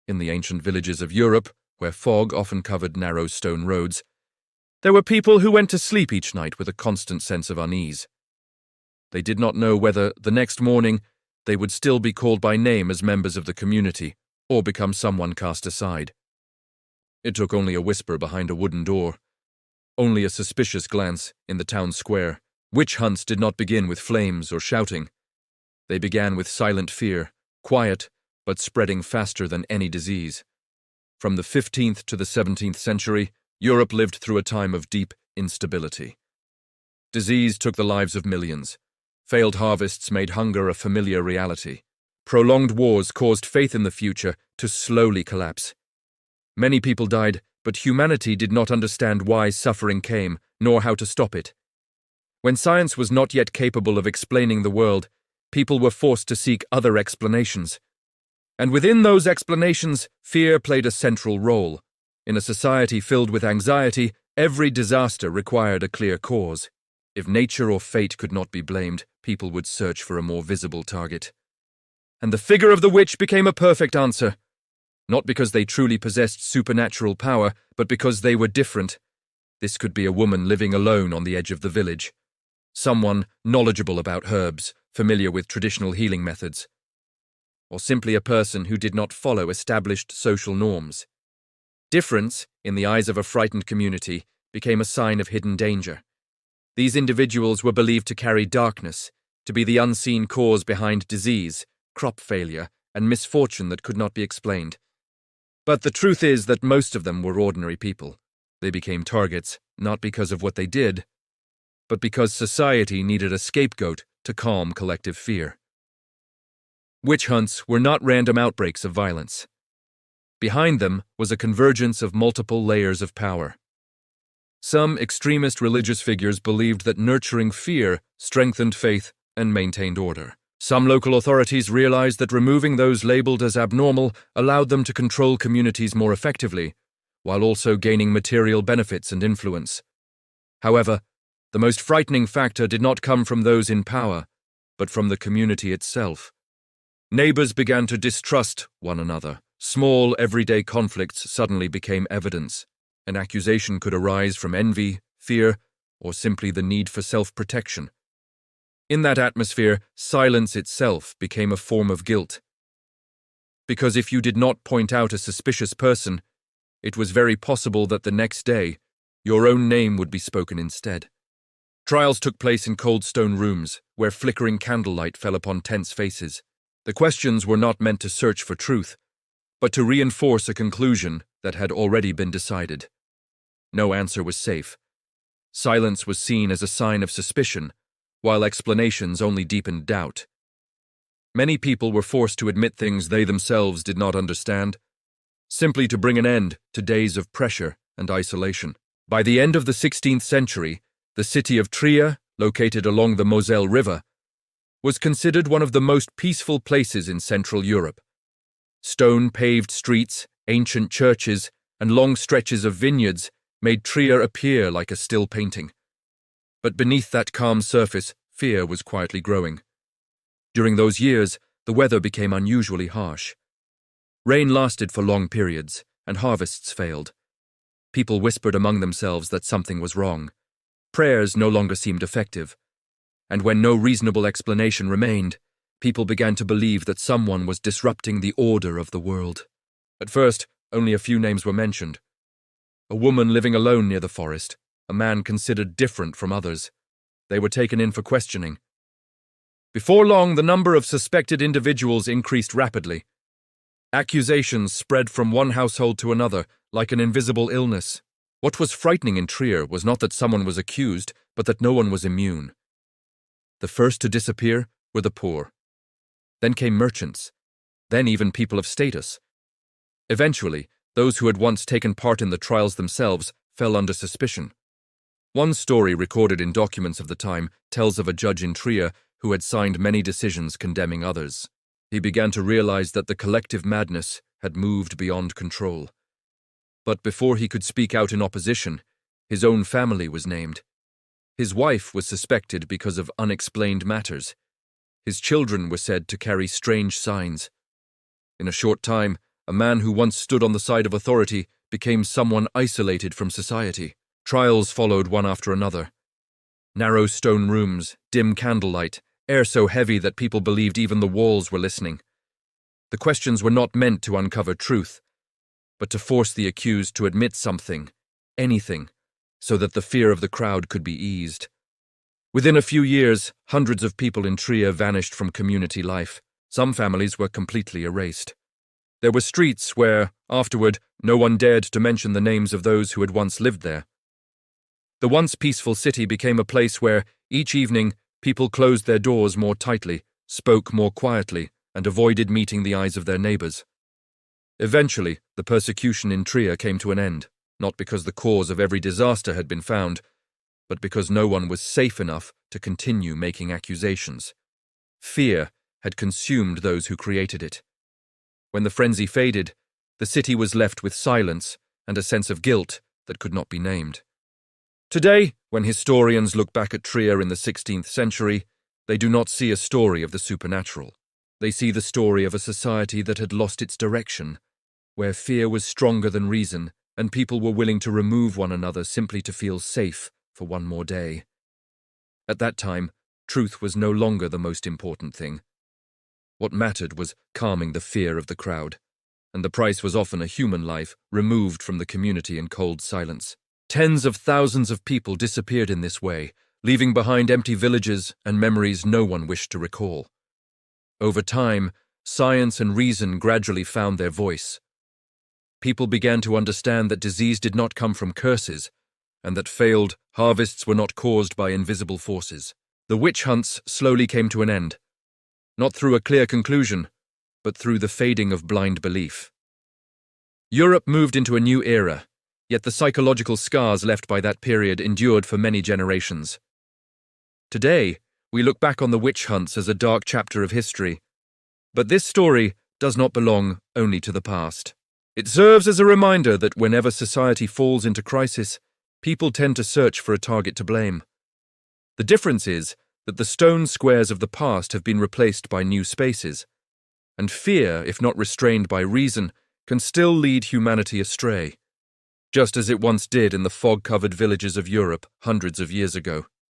in the ancient villages of Europe, where fog often covered narrow stone roads, there were people who went to sleep each night with a constant sense of unease. They did not know whether, the next morning, they would still be called by name as members of the community, or become someone cast aside. It took only a whisper behind a wooden door, only a suspicious glance in the town square. Witch hunts did not begin with flames or shouting. They began with silent fear, quiet, but spreading faster than any disease. From the 15th to the 17th century, Europe lived through a time of deep instability. Disease took the lives of millions. Failed harvests made hunger a familiar reality. Prolonged wars caused faith in the future to slowly collapse. Many people died, but humanity did not understand why suffering came, nor how to stop it. When science was not yet capable of explaining the world, people were forced to seek other explanations. And within those explanations, fear played a central role. In a society filled with anxiety, every disaster required a clear cause. If nature or fate could not be blamed, people would search for a more visible target. And the figure of the witch became a perfect answer. Not because they truly possessed supernatural power, but because they were different. This could be a woman living alone on the edge of the village. Someone knowledgeable about herbs, familiar with traditional healing methods. Or simply a person who did not follow established social norms. Difference, in the eyes of a frightened community, became a sign of hidden danger. These individuals were believed to carry darkness, to be the unseen cause behind disease, crop failure, and misfortune that could not be explained. But the truth is that most of them were ordinary people. They became targets, not because of what they did, but because society needed a scapegoat to calm collective fear. Witch hunts were not random outbreaks of violence. Behind them was a convergence of multiple layers of power. Some extremist religious figures believed that nurturing fear strengthened faith and maintained order. Some local authorities realized that removing those labeled as abnormal allowed them to control communities more effectively, while also gaining material benefits and influence. However, the most frightening factor did not come from those in power, but from the community itself. Neighbors began to distrust one another. Small, everyday conflicts suddenly became evidence. An accusation could arise from envy, fear, or simply the need for self-protection. In that atmosphere, silence itself became a form of guilt. Because if you did not point out a suspicious person, it was very possible that the next day, your own name would be spoken instead. Trials took place in cold stone rooms, where flickering candlelight fell upon tense faces. The questions were not meant to search for truth, but to reinforce a conclusion that had already been decided. No answer was safe. Silence was seen as a sign of suspicion, while explanations only deepened doubt. Many people were forced to admit things they themselves did not understand, simply to bring an end to days of pressure and isolation. By the end of the 16th century, the city of Trier, located along the Moselle River, was considered one of the most peaceful places in Central Europe. Stone-paved streets, ancient churches, and long stretches of vineyards made Trier appear like a still painting. But beneath that calm surface, fear was quietly growing. During those years, the weather became unusually harsh. Rain lasted for long periods, and harvests failed. People whispered among themselves that something was wrong. Prayers no longer seemed effective. And when no reasonable explanation remained, people began to believe that someone was disrupting the order of the world. At first, only a few names were mentioned. A woman living alone near the forest, a man considered different from others. They were taken in for questioning. Before long, the number of suspected individuals increased rapidly. Accusations spread from one household to another, like an invisible illness. What was frightening in Trier was not that someone was accused, but that no one was immune. The first to disappear were the poor. Then came merchants. Then even people of status. Eventually, those who had once taken part in the trials themselves fell under suspicion. One story recorded in documents of the time tells of a judge in Trier who had signed many decisions condemning others. He began to realize that the collective madness had moved beyond control. But before he could speak out in opposition, his own family was named. His wife was suspected because of unexplained matters. His children were said to carry strange signs. In a short time, a man who once stood on the side of authority became someone isolated from society. Trials followed one after another. Narrow stone rooms, dim candlelight, air so heavy that people believed even the walls were listening. The questions were not meant to uncover truth, but to force the accused to admit something, anything, so that the fear of the crowd could be eased. Within a few years, hundreds of people in Trier vanished from community life. Some families were completely erased. There were streets where, afterward, no one dared to mention the names of those who had once lived there. The once peaceful city became a place where, each evening, people closed their doors more tightly, spoke more quietly, and avoided meeting the eyes of their neighbors. Eventually, the persecution in Trier came to an end, not because the cause of every disaster had been found, but because no one was safe enough to continue making accusations. Fear had consumed those who created it. When the frenzy faded, the city was left with silence and a sense of guilt that could not be named. Today, when historians look back at Trier in the 16th century, they do not see a story of the supernatural. They see the story of a society that had lost its direction, where fear was stronger than reason and people were willing to remove one another simply to feel safe for one more day. At that time, truth was no longer the most important thing. What mattered was calming the fear of the crowd, and the price was often a human life removed from the community in cold silence. Tens of thousands of people disappeared in this way, leaving behind empty villages and memories no one wished to recall. Over time, science and reason gradually found their voice. People began to understand that disease did not come from curses, and that failed harvests were not caused by invisible forces. The witch hunts slowly came to an end, not through a clear conclusion, but through the fading of blind belief. Europe moved into a new era, yet the psychological scars left by that period endured for many generations. Today, we look back on the witch hunts as a dark chapter of history, but this story does not belong only to the past. It serves as a reminder that whenever society falls into crisis, people tend to search for a target to blame. The difference is that the stone squares of the past have been replaced by new spaces, and fear, if not restrained by reason, can still lead humanity astray, just as it once did in the fog-covered villages of Europe hundreds of years ago.